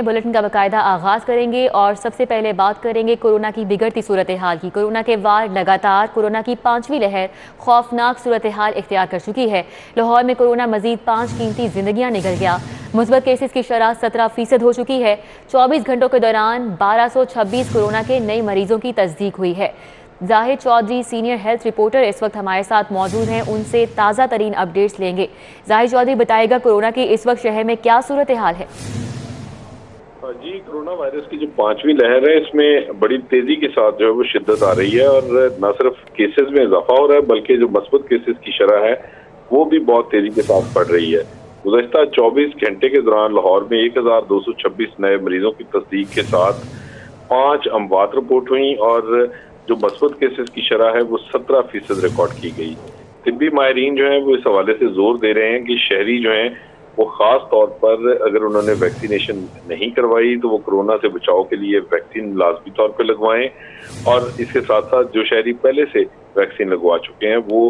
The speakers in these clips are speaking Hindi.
बुलेटिन का बाकायदा आगाज करेंगे और सबसे पहले बात करेंगे कोरोना की बिगड़ती सूरत हाल की। कोरोना के वार लगातार कोरोना की 5वीं लहर खौफनाक सूरत हाल इख्तियार कर चुकी है। लाहौर में कोरोना मजीद 5 कीमती जिंदगियां निकल गया। मुस्बत केसेस की शरह 17% हो चुकी है। 24 घंटों के दौरान 1226 कोरोना के नए मरीजों की तस्दीक हुई है। Zahid Chaudhry senior health reporter इस वक्त हमारे साथ मौजूद हैं, उनसे ताज़ा तरीन अपडेट्स लेंगे। जाहिद चौधरी बताएगा कोरोना की इस वक्त शहर में क्या सूरत हाल है। जी, कोरोना वायरस की जो 5वीं लहर है इसमें बड़ी तेजी के साथ जो है वो शिद्दत आ रही है और न सिर्फ केसेस में इजाफा हो रहा है बल्कि जो मस्बत केसेस की शरह है वो भी बहुत तेजी के साथ बढ़ रही है। गुज़श्ता 24 घंटे के दौरान लाहौर में 1226 नए मरीजों की तस्दीक के साथ 5 अमवात रिपोर्ट हुई और जो मस्बत केसेस की शरह है वो 17% रिकॉर्ड की गई। तिब्बी माहिरीन जो है वो इस हवाले से जोर दे रहे हैं कि शहरी जो है वो खास तौर पर अगर उन्होंने वैक्सीनेशन नहीं करवाई तो वो कोरोना से बचाव के लिए वैक्सीन लाजमी तौर पर लगवाएं और इसके साथ साथ जो शहरी पहले से वैक्सीन लगवा चुके हैं वो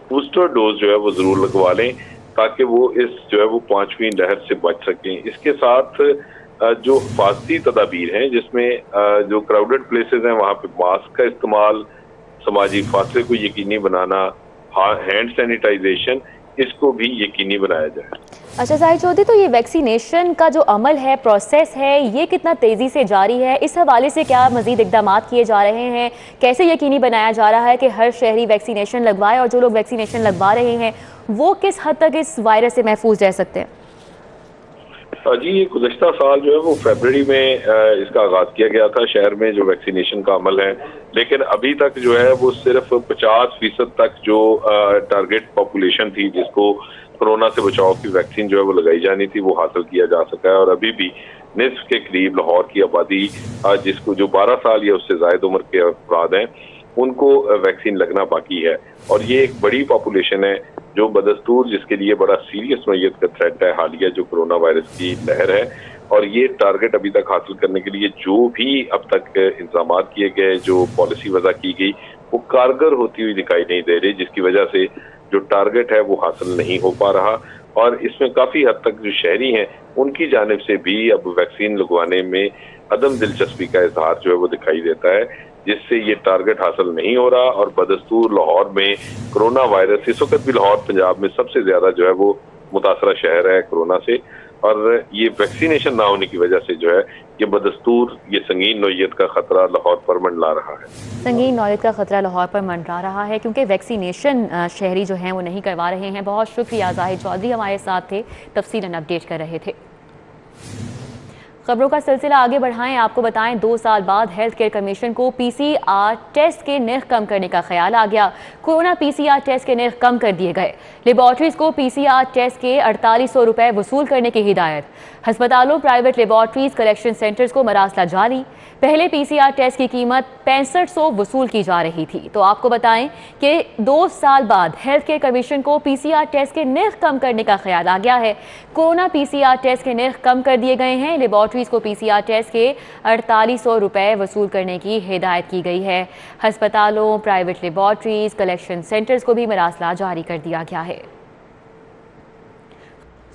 बूस्टर डोज जो है वो जरूर लगवा लें ताकि वो इस जो है वो 5वीं लहर से बच सकें। इसके साथ जो हिफाजती तदाबीर हैं जिसमें जो क्राउडेड प्लेसेस हैं वहाँ पे मास्क का इस्तेमाल, समाजी फासले को यकीनी बनाना, हैंड सैनिटाइजेशन, इसको भी यकीनी बनाया जाए। अच्छा जाहिद चौधरी, तो ये वैक्सीनेशन का जो अमल है, प्रोसेस है, ये कितना तेजी से जारी है? इस हवाले से क्या मजीद इकदाम किए जा रहे हैं? कैसे यकीनी बनाया जा रहा है कि हर शहरी वैक्सीनेशन लगवाए और जो लोग वैक्सीनेशन लगवा रहे हैं वो किस हद तक इस वायरस से महफूज रह सकते हैं? जी, ये गुज़श्ता साल जो है वो फरवरी में इसका आगाज किया गया था शहर में जो वैक्सीनेशन का अमल है, लेकिन अभी तक जो है वो सिर्फ 50% तक जो टारगेट पॉपुलेशन थी जिसको कोरोना से बचाव की वैक्सीन जो है वो लगाई जानी थी वो हासिल किया जा सका है और अभी भी निस्फ के करीब लाहौर की आबादी जिसको जो 12 साल या उससे ज्यादा उम्र के अफराद हैं उनको वैक्सीन लगना बाकी है और ये एक बड़ी पॉपुलेशन है जो बदस्तूर जिसके लिए बड़ा सीरियस नौयत का थ्रेट है हालिया जो कोरोना वायरस की लहर है और ये टारगेट अभी तक हासिल करने के लिए जो भी अब तक इंतजाम किए गए, जो पॉलिसी वजह की गई वो कारगर होती हुई दिखाई नहीं दे रही, जिसकी वजह से जो टारगेट है वो हासिल नहीं हो पा रहा और इसमें काफी हद तक जो शहरी हैं उनकी जानिब से भी अब वैक्सीन लगवाने में अदम दिलचस्पी का इजहार जो है वो दिखाई देता है, जिससे ये टारगेट हासिल नहीं हो रहा और बदस्तूर लाहौर में कोरोना वायरस इस वक्त भी लाहौर पंजाब में सबसे ज्यादा जो है वो मुतासरा शहर है कोरोना से और ये वैक्सीनेशन ना होने की वजह से जो है ये बदस्तूर ये संगीन नौयत का खतरा लाहौर पर मंडरा रहा है। संगीन नौयत का खतरा लाहौर पर मंडरा रहा है क्योंकि वैक्सीनेशन शहरी जो हैं वो नहीं करवा रहे हैं। बहुत शुक्रिया जाहिद चौधरी हमारे साथ थे, तफसीलन अपडेट कर रहे थे। खबरों का सिलसिला आगे बढ़ाएं, आपको बताएं 2 साल बाद हेल्थ केयर कमीशन को पीसीआर टेस्ट के नर्ख कम करने का ख्याल आ गया। कोरोना पीसीआर टेस्ट के नर्ख कम कर दिए गए। लेबॉर्ट्रीज को पीसीआर टेस्ट के 4800 रुपए वसूल करने की हिदायत। अस्पतालों, प्राइवेट लेबॉर्ट्रीज, कलेक्शन सेंटर्स को मरासला जारी। पहले पीसीआर टेस्ट की कीमत 6500 वसूल की जा रही थी। तो आपको बताएं कि 2 साल बाद हेल्थ केयर कमीशन को पीसीआर टेस्ट के नर्ख कम करने का ख्याल आ गया है। कोरोना पीसीआर टेस्ट के नर्ख कम कर दिए गए हैं। लेबॉर्ट्रीज को पीसीआर टेस्ट के 4800 रुपए वसूल करने की हिदायत की गई है। अस्पतालों, प्राइवेट लेबॉर्ट्रीज, कलेक्शन सेंटर्स को भी मरासला जारी कर दिया गया है।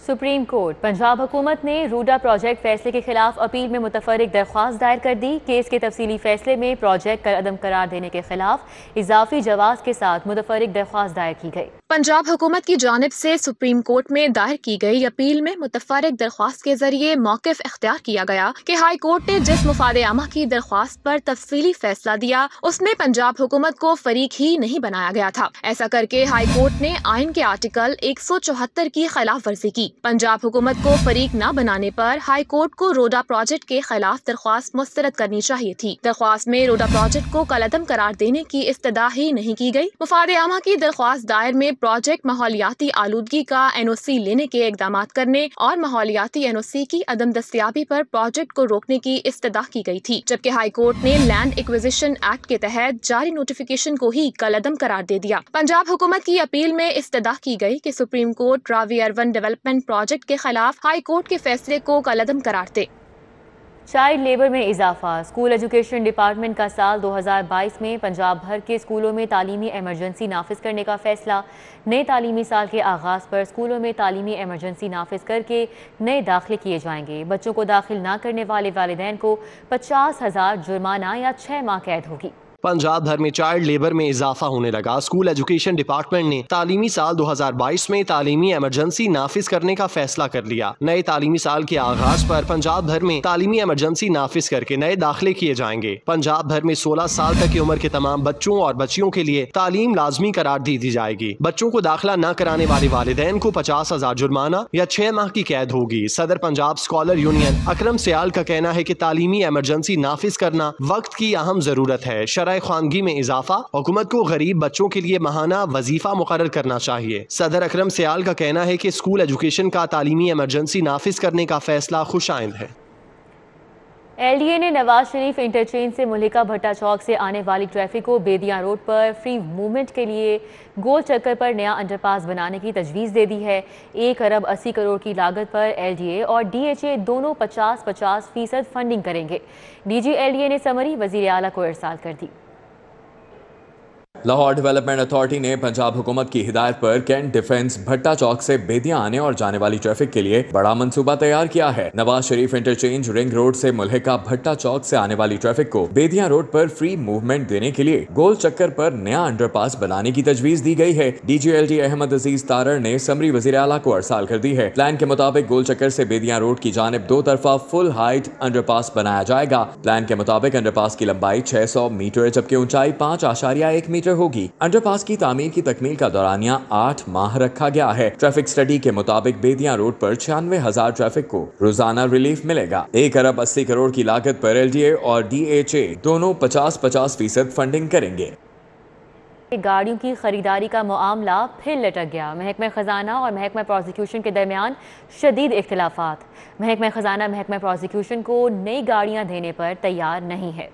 सुप्रीम कोर्ट पंजाब हुकूमत ने रूडा प्रोजेक्ट फैसले के खिलाफ अपील में मुतफर्रिक दरख्वास्त दायर कर दी। केस के तफसीली फैसले में प्रोजेक्ट का अदम करार देने के खिलाफ इजाफी जवाब के साथ मुतफर्रिक दरख्वास्त दायर की गई। पंजाब हुकूमत की जानिब से सुप्रीम कोर्ट में दायर की गई अपील में मुतफर्रिक दरख्वास्त के जरिए मौकिफ इख्तियार किया गया कि हाई कोर्ट ने जिस मुफाद आमा की दरख्वास्त पर तफसीली फैसला दिया उसमें पंजाब हुकूमत को फरीक ही नहीं बनाया गया था। ऐसा करके हाई कोर्ट ने आइन के आर्टिकल 174 की खिलाफ वर्जी की। पंजाब हुकूमत को फरीक न बनाने पर हाई कोर्ट को रोडा प्रोजेक्ट के खिलाफ दरख्वास्त मुस्तरद करनी चाहिए थी। दरख्वास्त में रोडा प्रोजेक्ट को कलअदम करार देने की इस्तदा ही नहीं की गई। मुफाद आमा की दरख्वास्त दायर में प्रोजेक्ट माहौलियाती आलूदगी का एनओसी लेने के इकदाम करने और माहौलियाती एनओसी की अदम दस्तियाबी पर प्रोजेक्ट को रोकने की इस्तदा की गई थी, जबकि हाई कोर्ट ने लैंड एक्विजिशन एक्ट के तहत जारी नोटिफिकेशन को ही कलअदम करार दे दिया। पंजाब हुकूमत की अपील में इस्तदा की गई कि supreme court Ravi urban development project के खिलाफ हाई कोर्ट के फैसले को कलअदम करार दे। चाइल्ड लेबर में इजाफा। स्कूल एजुकेशन डिपार्टमेंट का साल 2022 में पंजाब भर के स्कूलों में तालीमी एमरजेंसी नाफिज करने का फैसला। नए तालीमी साल के आगाज़ पर स्कूलों में तालीमी एमरजेंसी नाफिज करके नए दाखिले किए जाएंगे। बच्चों को दाखिल ना करने वाले वालिदैन को 50,000 जुर्माना या 6 माह कैद होगी। पंजाब भर में चाइल्ड लेबर में इजाफा होने लगा। स्कूल एजुकेशन डिपार्टमेंट ने तालीमी साल 2022 में तालीमी इमरजेंसी नाफिज करने का फैसला कर लिया। नए तालीमी साल के आगाज पर पंजाब भर में तालीमी इमरजेंसी नाफिज करके नए दाखिले किए जाएंगे। पंजाब भर में 16 साल तक की उम्र के तमाम बच्चों और बच्चियों के लिए तालीम लाजमी करार दी जाएगी। बच्चों को दाखिला न कराने वाले वालिदैन को 50,000 जुर्माना या 6 माह की कैद होगी। सदर पंजाब स्कॉलर यूनियन अकरम सियाल का कहना है कि तालीमी इमरजेंसी नाफिज करना वक्त की अहम जरूरत है। खानगी में इजाफा, हुकूमत को गरीब बच्चों के लिए माहाना वजीफा मुकर्रर करना चाहिए। सदर अकरम सियाल का कहना है कि स्कूल एजुकेशन का तालीमी इमरजेंसी नाफिज करने का फैसला खुशाइंद है। LDA ने नवाज शरीफ इंटरचेंज से मुल्लिका भट्टा चौक से आने वाली ट्रैफिक को बेदियां रोड पर फ्री मूवमेंट के लिए गोल चक्कर पर नया अंडरपास बनाने की तजवीज़ दे दी है। 1 अरब 80 करोड़ की लागत पर LDA और DHA दोनों 50-50% फंडिंग करेंगे। DG LDA ने समरी वज़ीर आला को इरसाल कर दी। लाहौर डेवलपमेंट अथॉरिटी ने पंजाब हुकूमत की हिदायत पर कैंट डिफेंस भट्टा चौक से बेदियां आने और जाने वाली ट्रैफिक के लिए बड़ा मंसूबा तैयार किया है। Nawaz Sharif interchange ring road से मुल्हिका भट्टा चौक से आने वाली ट्रैफिक को बेदियां रोड पर फ्री मूवमेंट देने के लिए गोल चक्कर पर नया अंडरपास बनाने की तजवीज दी गई है। DGLD अहमद अजीज तारर ने समरी वज़ीर आला को अरसाल कर दी है। प्लान के मुताबिक गोल चक्कर से बेदियां रोड की जानिब 2 तरफा फुल हाइट अंडरपास बनाया जाएगा। प्लान के मुताबिक अंडरपास की लंबाई 600 मीटर जबकि ऊंचाई 5.1 मीटर होगी। अंडरपास की तामीर की तकमील का दौरानिया 8 माह रखा गया है। ट्रैफिक स्टडी के मुताबिक बेदियां रोड पर 96,000 ट्रैफिक को रोजाना रिलीफ मिलेगा। 1 अरब 80 करोड़ की लागत पर LDA और DHA दोनों 50-50% फंडिंग करेंगे। गाड़ियों की खरीदारी का मामला फिर लटक गया। महकमा खजाना और महकमा प्रोसिक्यूशन के दरमियान शदीद इख्तिलाफात। महकमा खजाना महकमा प्रोसिक्यूशन को नई गाड़ियां देने पर तैयार नहीं है।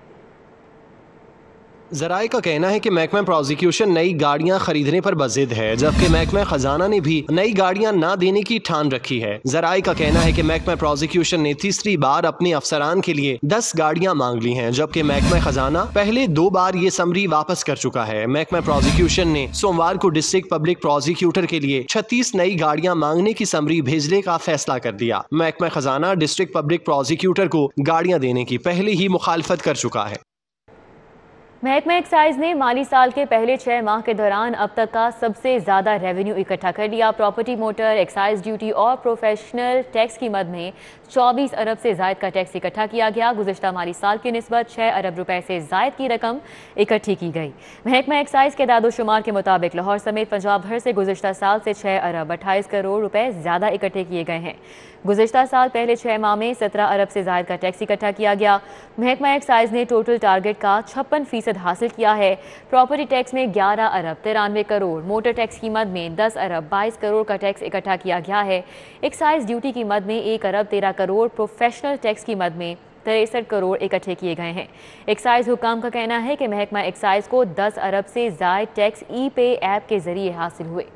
जराए का कहना है कि महकमा प्रोसिक्यूशन नई गाड़ियां खरीदने पर बज़िद है, जबकि महकमा खजाना ने भी नई गाड़ियां ना देने की ठान रखी है। जराए का कहना है कि महकमा प्रोसिक्यूशन ने तीसरी बार अपने अफसरान के लिए 10 गाड़ियां मांग ली हैं, जबकि महकमा खजाना पहले 2 बार ये समरी वापस कर चुका है। महकमा प्रोसिक्यूशन ने सोमवार को डिस्ट्रिक्ट पब्लिक प्रोसिक्यूटर के लिए 36 नई गाड़ियां मांगने की समरी भेजने का फैसला कर दिया। महकमा खजाना डिस्ट्रिक्ट पब्लिक प्रोसिक्यूटर को गाड़ियां देने की पहले ही मुखालफत कर चुका है। महकमा एक्साइज ने माली साल के पहले 6 माह के दौरान अब तक का सबसे ज़्यादा रेवेन्यू इकट्ठा कर लिया। प्रॉपर्टी, मोटर, एक्साइज ड्यूटी और प्रोफेशनल टैक्स की मद में 24 अरब से ज़ायद का टैक्स इकट्ठा किया गया। गुज़िश्ता माली साल की निस्बत 6 अरब रुपए से ज़ायद की रकम इकट्ठी की गई। महकमा एक्साइज के दादोशुमार के मुताबिक लाहौर समेत पंजाब भर से गुज़िश्ता साल से 6 अरब 28 करोड़ रुपए ज़्यादा इकट्ठे किए गए हैं। गुज़िश्ता साल पहले 6 माह में 17 अरब से ज़ायद का टैक्स इकट्ठा किया गया। महकमा एक्साइज ने टोटल टारगेट का 56% हासिल किया है। प्रॉपर्टी टैक्स में 11 अरब 93 करोड़, मोटर टैक्स की मद में 10 अरब 22 करोड़ का टैक्स इकट्ठा किया गया है। एक्साइज ड्यूटी की मद में 1 अरब 13 करोड़, प्रोफेशनल टैक्स की मद में 63 करोड़ इकट्ठे किए गए हैं। एक्साइज हुकाम का कहना है कि महकमा एक्साइज को 10 अरब से ज़ायद टैक्स ई-पे ऐप के जरिए हासिल हुए।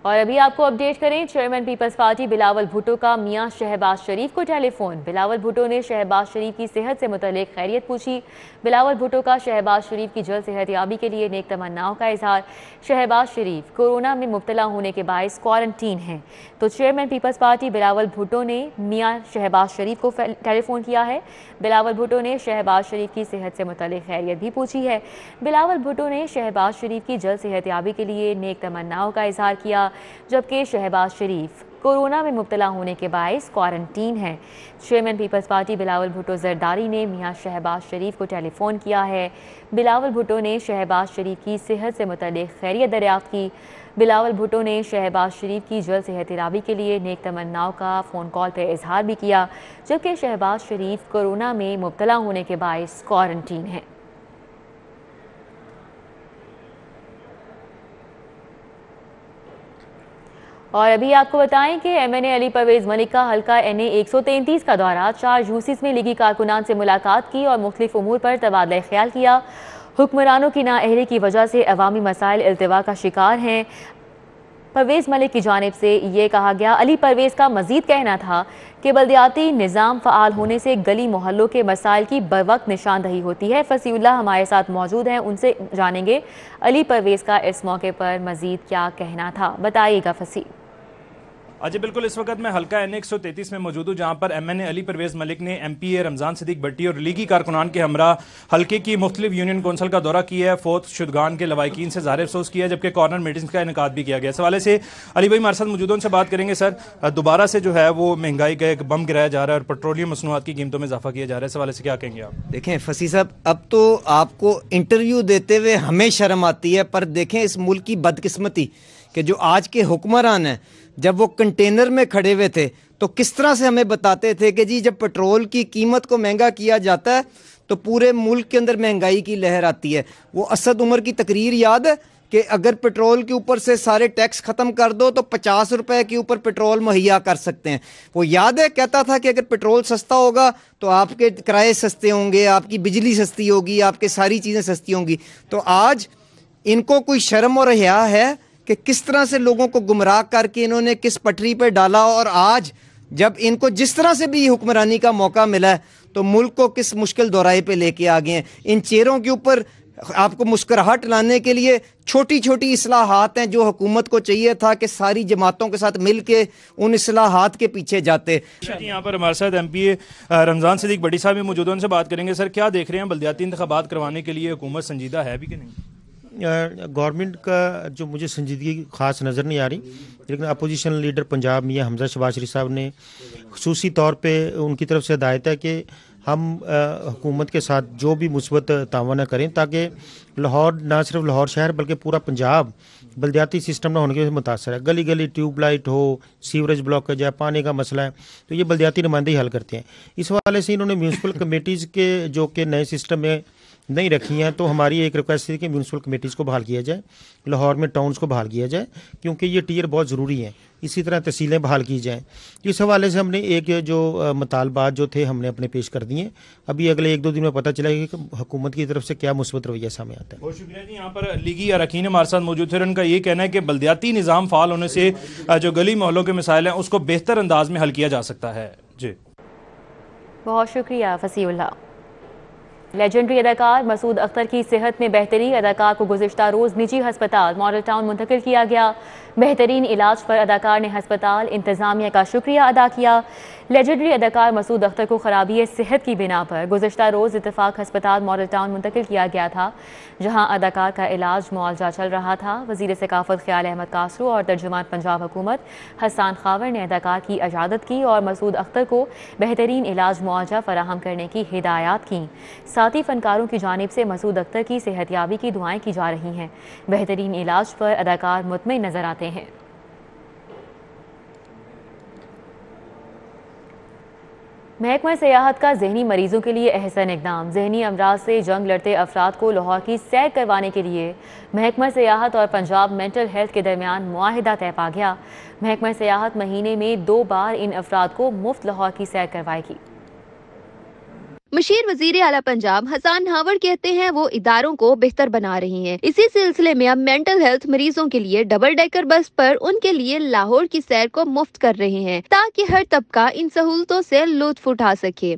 और अभी आपको अपडेट करें, चेयरमैन पीपल्स पार्टी बिलावल भुट्टो का मियां शहबाज शरीफ को टेलीफोन। बिलावल भुट्टो ने शहबाज शरीफ की सेहत से मुतल्लिक खैरियत पूछी। बिलावल भुट्टो का शहबाज शरीफ की जल्द सेहतयाबी के लिए नेक तमन्नाओं का इजहार। शहबाज शरीफ कोरोना में मुब्तला होने के बायस क्वारंटीन हैं, तो चेयरमैन पीपल्स पार्टी बिलावल भुट्टो ने मियां शहबाज शरीफ को टेलीफोन किया है। बिलावल भुट्टो ने शहबाज शरीफ की सेहत से मुतल्लिक खैरियत भी पूछी है। बिलावल भुट्टो ने शहबाज शरीफ की जल्द सेहतयाबी के लिए नेक तमन्नाओं का इजहार किया, जबकि शहबाज शरीफ कोरोना में मुब्तला होने के बायस क्वारंटीन है। चेयरमैन पीपल्स पार्टी बिलावल भुट्टो जरदारी ने मियां शहबाज शरीफ को टेलीफोन किया है। बिलावल भुट्टो ने शहबाज शरीफ की सेहत से मुतल्लिक खैरियत दरियाफ्त की। बिलावल भुट्टो ने शहबाज शरीफ की जल्द सेहतयाबी के लिए नेक तमन्नाओं का फ़ोन कॉल पर इजहार भी किया, जबकि शहबाज शरीफ कोरोना में मुब्तला होने के बायस क्वारंटीन है। और अभी आपको बताएं कि MNA अली परवेज़ मलिक का हल्का NA 133 का दौरा 4 यूसीस में लीगी कारकुनान से मुलाकात की और मुख्तलिफ उमूर पर तबादला ख्याल किया। हुक्मरानों की नाअहली की वजह से अवामी मसाइल इल्तिवा का शिकार हैं। परवेज़ मलिक की जानिब से ये कहा गया। अली परवेज़ का मजीद कहना था कि बल्दियाती निज़ाम फ़आल होने से गली मोहल्लों के मसाइल की बरवक्त निशानदही होती है। फसीउल्लाह हमारे साथ मौजूद हैं, उनसे जानेंगे अली परवेज़ का इस मौके पर मजीद क्या कहना था। बताइएगा फसी। जी बिल्कुल, इस वक्त मैं हल्का NA 133 में मौजूद हूँ, जहाँ पर MNA अली परवेज़ मलिक ने MPA रमज़ान सिद्दीक भट्टी और लीगी कारकुनान के हमरा हल्के की मुख्तलिफ यूनियन कौंसल का दौरा किया है। फोर्थ शुदगान के लवाकिन से ज़ाहिर अफसोस किया, जबकि कॉर्नर मीटिंग्स का इनकाद भी किया गया। इस हवाले से अली भाई हमारे साथ मौजूद, उनसे बात करेंगे। सर, दोबारा से जो है वो महंगाई का एक बम गिराया जा रहा है और पेट्रोलियम मसनूआत की कीमतों में इजाफा किया जा रहा है। इस हवाले से क्या कहेंगे आप? देखें फसी साहब, अब तो आपको इंटरव्यू देते हुए हमें शर्म आती है, पर देखें इस मुल्क की बदकिस्मती कि जो आज के हुक्मरान हैं, जब वो कंटेनर में खड़े हुए थे तो किस तरह से हमें बताते थे कि जी जब पेट्रोल की कीमत को महंगा किया जाता है तो पूरे मुल्क के अंदर महंगाई की लहर आती है। वो असद उमर की तकरीर याद है कि अगर पेट्रोल के ऊपर से सारे टैक्स ख़त्म कर दो तो 50 रुपए के ऊपर पेट्रोल मुहैया कर सकते हैं। वो याद है, कहता था कि अगर पेट्रोल सस्ता होगा तो आपके किराए सस्ते होंगे, आपकी बिजली सस्ती होगी, आपके सारी चीज़ें सस्ती होंगी। तो आज इनको कोई शर्म और हया है कि किस तरह से लोगों को गुमराह करके इन्होंने किस पटरी पर डाला, और आज जब इनको जिस तरह से भी हुक्मरानी का मौका मिला है तो मुल्क को किस मुश्किल दौराहे पे लेके आ गए हैं। इन चेहरों के ऊपर आपको मुस्कुराहट लाने के लिए छोटी छोटी इस्लाहात हैं जो हुकूमत को चाहिए था कि सारी जमातों के साथ मिल के उन इस्लाहात के पीछे जाते। यहाँ पर हमारे साथ MPA रमज़ान सिद्दीक भट्टी साहब भी मौजूद हैं, उनसे बात करेंगे। सर, क्या देख रहे हैं, बल्दियाती इंतखाबात करवाने के लिए हुकूमत संजीदा है भी कि नहीं? गवर्नमेंट का जो मुझे संजीदगी ख़ास नज़र नहीं आ रही, लेकिन अपोजिशन लीडर पंजाब मियां हमजा शहबाज शरीफ साहब ने खुसूसी तौर पे उनकी तरफ से हिदायत है कि हम हुकूमत के साथ जो भी मुस्बत तावन करें ताकि लाहौर, ना सिर्फ लाहौर शहर बल्कि पूरा पंजाब बल्दियाती सिस्टम ना होने के मुतासर है। गली गली ट्यूबलाइट हो, सीवरेज ब्लॉकेज है, पानी का मसला है, तो ये बल्दियाती नुमाइंदे ही हल करते हैं। इस हवाले से इन्होंने म्यूनसिपल कमेटीज़ के जो कि नए सिस्टम में नहीं रखी हैं, तो हमारी एक रिक्वेस्ट थी कि म्यूनसिपल कमेटीज़ को बहाल किया जाए, लाहौर में टाउन्स को बहाल किया जाए, क्योंकि ये टियर बहुत ज़रूरी हैं। इसी तरह तहसीलें बहाल की जाएँ। इस हवाले से हमने एक जो मुतालबात जो थे हमने अपने पेश कर दिए। अभी अगले 1-2 दिन में पता चलेगा कि हुकूमत की तरफ से क्या मुस्बत रवैया सामने आता है। बहुत शुक्रिया जी। यहाँ पर लीगी अरकान हमारे साथ मौजूद थे, उनका ये कहना है कि बल्दियाती निज़ाम फ़ाल होने से जो गली मोहल्लों के मसाइल हैं उसको बेहतर अंदाज में हल किया जा सकता है। जी बहुत शुक्रिया फसीउल्लाह। लेजेंडरी अदाकार मसूद अख्तर की सेहत में बेहतरी, अदाकार को गुज़िश्ता रोज़ निजी हस्पताल मॉडल टाउन मुंतकिल किया गया। बेहतरीन इलाज पर अदाकार ने हस्पताल इंतज़ामिया का शुक्रिया अदा किया। लेजेंडरी अदाकार मसूद अख्तर को खराबी सेहत की बिना पर गुज़िश्ता रोज़ इत्तेफाक हस्पताल मॉडल टाउन मुंतकिल किया गया था, जहाँ अदाकार का इलाज मुआवजा चल रहा था। वज़ीर सकाफ़त ख्याल अहमद कासरू और तर्जुमान पंजाब हुकूमत हसन खावर ने अदाकार की इजाज़त की और मसूद अख्तर को बेहतरीन इलाज मुआवजा फराहम करने की हिदायत की। साथ ही फनकारों की जानिब से मसूद अख्तर की सेहतयाबी की दुआएं की जा रही हैं। बेहतरीन इलाज पर अदाकार मुतमईन नजर आते हैं। महकमा सियाहत का जहनी मरीजों के लिए अहसन इकदाम। जहनी अमराज से जंग लड़ते अफराद को लाहौर की सैर करवाने के लिए महकमा सियाहत और पंजाब मेंटल हेल्थ के दरमियान मुआहिदा तय पा गया। महकमा सियाहत महीने में 2 बार इन अफराद को मुफ्त लाहौर की सैर करवाएगी। मशीर वजीर आला पंजाब हसन खावर कहते हैं वो इदारों को बेहतर बना रही हैं। इसी सिलसिले में अब मेंटल हेल्थ मरीजों के लिए डबल डेकर बस पर उनके लिए लाहौर की सैर को मुफ्त कर रहे हैं, ताकि हर तबका इन सहूलतों से लुत्फ उठा सके।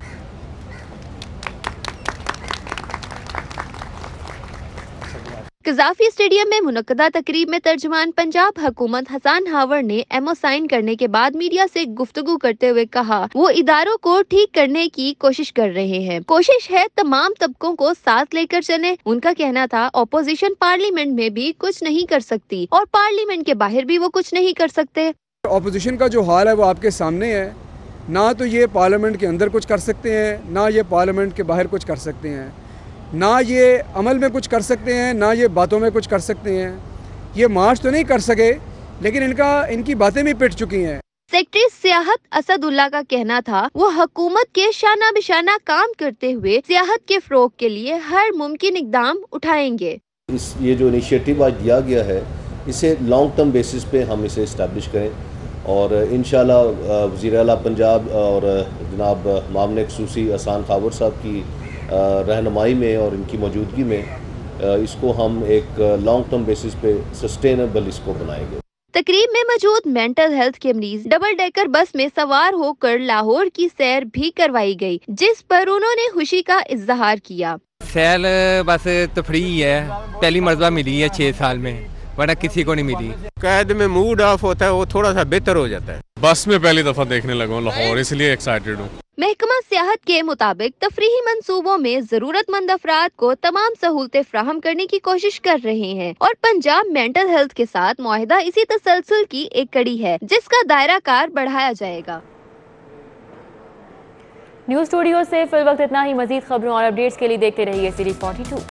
कज़ाफी स्टेडियम में मुनक्कदा तकरीब में तर्जुमान पंजाब हुकूमत हसन खावर ने एमओ साइन करने के बाद मीडिया से गुफ्तगू करते हुए कहा वो इदारों को ठीक करने की कोशिश कर रहे हैं। कोशिश है तमाम तबकों को साथ लेकर चले। उनका कहना था ऑपोजिशन पार्लियामेंट में भी कुछ नहीं कर सकती और पार्लियामेंट के बाहर भी वो कुछ नहीं कर सकते। ऑपोजिशन का जो हाल है वो आपके सामने है। ना तो ये पार्लियामेंट के अंदर कुछ कर सकते हैं, ना ये पार्लियामेंट के बाहर कुछ कर सकते हैं, ना ये अमल में कुछ कर सकते हैं, ना ये बातों में कुछ कर सकते हैं। ये मार्च तो नहीं कर सके, लेकिन इनकी बातें भी पिट चुकी हैं। सेक्रेटरी सियाहत असदुल्ला का कहना था वो हुकूमत के शाना बिशाना काम करते हुए सियाहत के फ़रोग के लिए हर मुमकिन इकदाम उठाएंगे। ये जो इनिशिएटिव आज दिया गया है इसे लॉन्ग टर्म बेसिस पे हम इसे इस्टेब्लिश करें और इंशाल्लाह वज़ीर आला पंजाब और जनाब मामले खसूसी हसन खावर साहब की रहनुमाई में और इनकी मौजूदगी में इसको हम एक लॉन्ग टर्म बेसिस पे सस्टेनेबल इसको बनाएंगे। तकरीब में मौजूद मेंटल हेल्थ के मरीज डबल डेकर बस में सवार होकर लाहौर की सैर भी करवाई गई, जिस पर उन्होंने खुशी का इजहार किया। सैर बस तफरीह है, पहली मरतबा मिली है 6 साल में, वरना किसी को नहीं मिली। कैद में मूड ऑफ होता है, वो थोड़ा सा बेहतर हो जाता है। बस में पहली दफा देखने लगा हूँ लाहौर, इसलिए एक्साइटेड हूँ। महकमा सियाहत के मुताबिक तफरीही मंसूबों में जरूरतमंद अफराद को तमाम सहूलतें फ्राहम करने की कोशिश कर रहे हैं और पंजाब मेंटल हेल्थ के साथ मुआहिदा इसी तसलसल की एक कड़ी है, जिसका दायरा कार बढ़ाया जाएगा। न्यूज स्टूडियो से फिल वक्त इतना ही। मजीद खबरों और अपडेट्स के लिए देखते रहिए सीरीज 42।